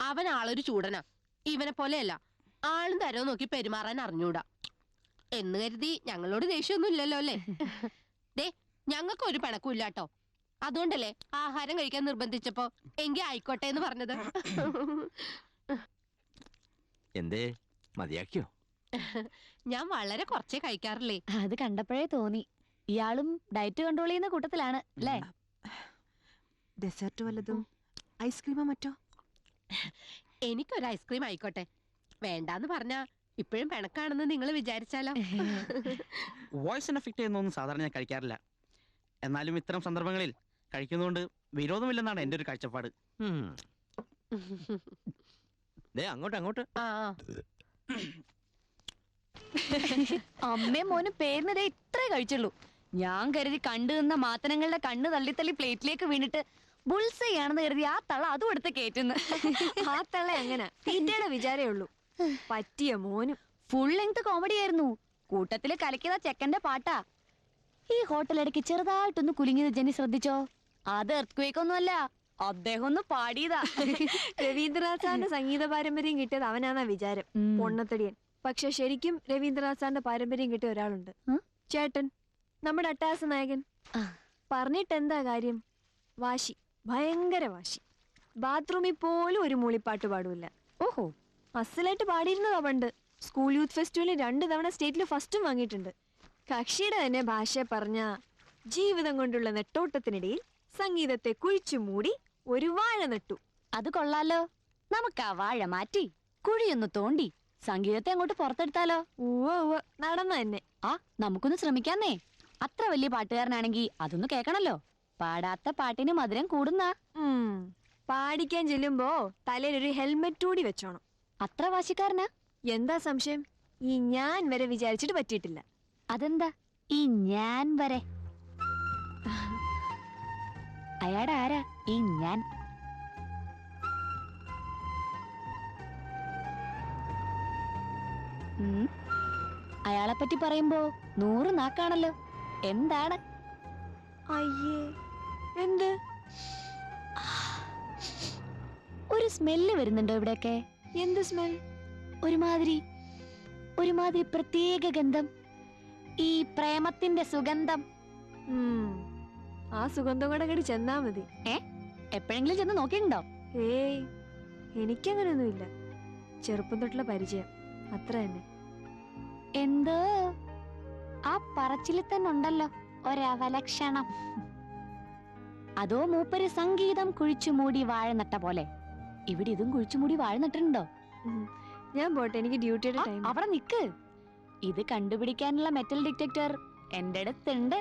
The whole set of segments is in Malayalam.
അവൻ ആളൊരു ചൂടനാ. ഇവനെ പോലെയല്ല, ആളും തരവും നോക്കി പെരുമാറാൻ അറിഞ്ഞൂടാ. എന്ന് കരുതി ഞങ്ങളോട് ദേഷ്യമൊന്നും ഇല്ലല്ലോ അല്ലേ? ദേ, ഞങ്ങൾക്ക് ഒരു പിണക്കും ഇല്ലാട്ടോ. അതുകൊണ്ടല്ലേ ആഹാരം കഴിക്കാൻ നിർബന്ധിച്ചപ്പോ എങ്കി ആയിക്കോട്ടെ എന്ന് പറഞ്ഞത്. എന്തേ മതിയാക്കിയോ? ഞാൻ വളരെ കുറച്ചേ കഴിക്കാറില്ലേ. അത് കണ്ടപ്പോഴേ തോന്നി ഇയാളും ഡയറ്റ് കൺട്രോൾ ചെയ്യുന്ന കൂട്ടത്തിലാണ് അല്ലേ? ഡെസേർട്ട് വല്ലതും, ഐസ്ക്രീമോ മറ്റോ? എനിക്കൊരു ഐസ്ക്രീം ആയിക്കോട്ടെ. വേണ്ടാന്ന് പറഞ്ഞാ ഇപ്പോഴും പിണക്കാണെന്ന് നിങ്ങൾ വിചാരിച്ചാലോ? വോയിസിന് എഫക്ട് ചെയ്യുന്നൊന്നും സാധാരണ ഞാൻ കഴിക്കാറില്ല. എന്നാലും ഇത്തരം സന്ദർഭങ്ങളിൽ കഴിക്കുന്നതുകൊണ്ട് വിരോധമില്ലെന്നാണ് എൻ്റെ ഒരു കാഴ്ചപ്പാട്. അങ്ങോട്ട് അങ്ങോട്ട്. അമ്മയും മോനും പേരിനതേ ഇത്രേ കഴിച്ചുള്ളൂ. ഞാൻ കരുതി കണ്ടു നിന്ന മാത്തനങ്ങളുടെ കണ്ണ് തള്ളി തള്ളി പ്ലേറ്റിലേക്ക് വീണിട്ട് ബുൾസയാണെന്ന് കരുതി ആ തള്ള അതും എടുത്ത് കേറ്റുന്നു. ആ തള്ള അങ്ങനെ തീറ്റയുടെ വിചാരേ ഉള്ളൂ. പറ്റിയ മോനും. ഫുൾ ലെങ്ത് കോമഡി ആയിരുന്നു. കൂട്ടത്തില് കലക്കിയതാ ചെക്കന്റെ പാട്ടാ. ഈ ഹോട്ടലിടയ്ക്ക് ചെറുതായിട്ടൊന്ന് കുലുങ്ങിയത് ജെന്നി ശ്രദ്ധിച്ചോ? അത് എർത്ത്ക്വേക്ക് ഒന്നുമല്ല, അദ്ദേഹം ഒന്ന് പാടിയതാ. രവീന്ദ്രനാഥ് സാറിന്റെ സംഗീത പാരമ്പര്യം കിട്ടിയത് അവനാന്നാ വിചാരം, പൊണ്ണത്തടിയൻ. പക്ഷെ ശരിക്കും രവീന്ദ്രനാഥ് സാറിന്റെ പാരമ്പര്യം കിട്ടിയ ഒരാളുണ്ട്, ചേട്ടൻ, നമ്മുടെ അട്ടഹാസ നായകൻ. പറഞ്ഞിട്ട് എന്താ കാര്യം? വാശി, ഭയങ്കര വാശി. ബാത്റൂമിൽ പോലും ഒരു മൂളിപ്പാട്ട് പാടൂല. ഓഹോ, അസലായിട്ട് പാടിയിരുന്നതാ പണ്ട്. സ്കൂൾ യൂത്ത് ഫെസ്റ്റിവലിൽ 2 തവണ സ്റ്റേറ്റിൽ ഫസ്റ്റും വാങ്ങിയിട്ടുണ്ട്. കക്ഷിയുടെ തന്നെ ഭാഷ പറഞ്ഞ ജീവിതം കൊണ്ടുള്ള നെട്ടോട്ടത്തിനിടയിൽ സംഗീതത്തെ കുഴിച്ചു മൂടി ഒരു വാഴ നട്ടു. അത് കൊള്ളാലോ. നമുക്ക് ആ വാഴ മാറ്റി കുഴിയൊന്ന് തോണ്ടി സംഗീതത്തെ അങ്ങോട്ട് പുറത്തെടുത്താലോ? നടന്ന തന്നെ. നമുക്കൊന്ന് ശ്രമിക്കാന്നേ. അത്ര വലിയ പാട്ടുകാരനാണെങ്കി അതൊന്ന് കേക്കണല്ലോ. പാടാത്ത പാട്ടിന് മധുരം കൂടുന്ന. പാടിക്കാൻ ചെല്ലുമ്പോ തലയിലൊരു ഹെൽമെറ്റ് കൂടി വെച്ചോണം. അത്ര വാശിക്കാരനാ? എന്താ സംശയം? ഈ ഞാൻ വരെ വിചാരിച്ചിട്ട് പറ്റിയിട്ടില്ല. അതെന്താ ഈ ഞാൻ വരെ? അയാടെ ആരാ ഈ ഞാൻ? അയാളെ പറ്റി പറയുമ്പോ 100 നാക്കാണല്ലോ. എന്താണ്? അയ്യേ, എന്ത്? ഒരു സ്മെല്ല് വരുന്നുണ്ടോ ഇവിടെയൊക്കെ? എന്ത് സ്മെൽ? ഒരുമാതിരി പ്രത്യേക ഗന്ധം. ഈ പ്രേമത്തിന്റെ സുഗന്ധം. ആ സുഗന്ധം കൂടെ കടി ചെന്നാ മതി. എപ്പോഴെങ്കിലും ചെന്ന് നോക്കിയിട്ടുണ്ടോ? ഏയ്, എനിക്കങ്ങനൊന്നുമില്ല. ചെറുപ്പം തൊട്ടുള്ള പരിചയം, അത്ര തന്നെ. എന്തോ ആ പറച്ചില് തന്നെ ഉണ്ടല്ലോ ഒരവലക്ഷണം. അതോ മൂപ്പര് സംഗീതം കുഴിച്ചുമൂടി വാഴ നട്ട പോലെ ഇവിടെ ഇതും കുഴിച്ചുമൂടി വാഴ നട്ടിട്ടുണ്ടോ? ഞാൻ പോട്ടെ, എനിക്ക് ഡ്യൂട്ടിയുടെ ടൈം. അവിടെ നിക്ക്. ഇത് കണ്ടുപിടിക്കാനുള്ള മെറ്റൽ ഡിറ്റക്ടർ എന്റെ അടുത്തുണ്ട്.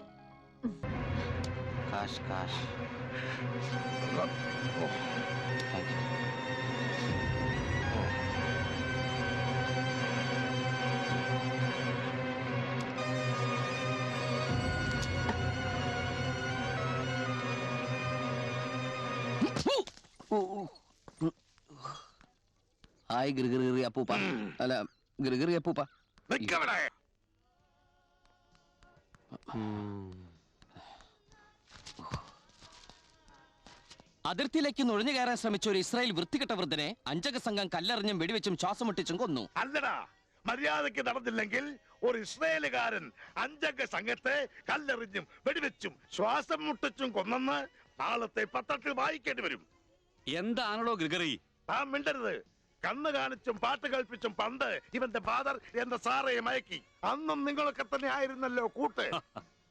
ഹായ് ഗിർഗിറി അപ്പൂപ്പ. അല്ല, ഗിർഗിറി അപ്പൂപ്പ. അതിർത്തിയിലേക്ക് നുഴഞ്ഞു കയറാൻ ശ്രമിച്ച ഒരു ഇസ്രായേൽ വൃത്തികെട്ട വൃദ്ധനെ 5 അംഗ സംഘം കല്ലെറിഞ്ഞും വെടിവെച്ചും ശ്വാസം മുട്ടിച്ചും കൊന്നു. അല്ലടാ, മര്യാദയ്ക്ക് നടന്നില്ലെങ്കിൽ ഒരു ഇസ്രായേലുകാരൻ 5 അംഗ സംഘത്തെ കല്ലെറിഞ്ഞും വെടിവെച്ചും ശ്വാസം മുട്ടിച്ചും കൊന്നെന്ന് നാളത്തെ പത്രത്തിൽ വായിക്കേണ്ടി വരും. എന്താണല്ലോ ഗ്രിഗറി? താൻ മിണ്ടരുത്. കണ്ണ് കാണിച്ചും പാട്ട് കൽപ്പിച്ചും പണ്ട് ഇവന്റെ ഫാദർ എന്റെ സാറയെ മയക്കി. അന്നും നിങ്ങളൊക്കെ തന്നെ ആയിരുന്നല്ലോ കൂട്ട്.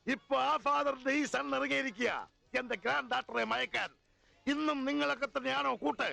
ഇപ്പൊ ആ ഫാദറിന്റെ ഈ സൺ ഇറങ്ങിയിരിക്കുക എന്റെ ഗ്രാൻഡ് ഡാറ്ററെ മയക്കാൻ. ഇന്നും നിങ്ങളൊക്കെ തന്നെയാണോ കൂട്ട്?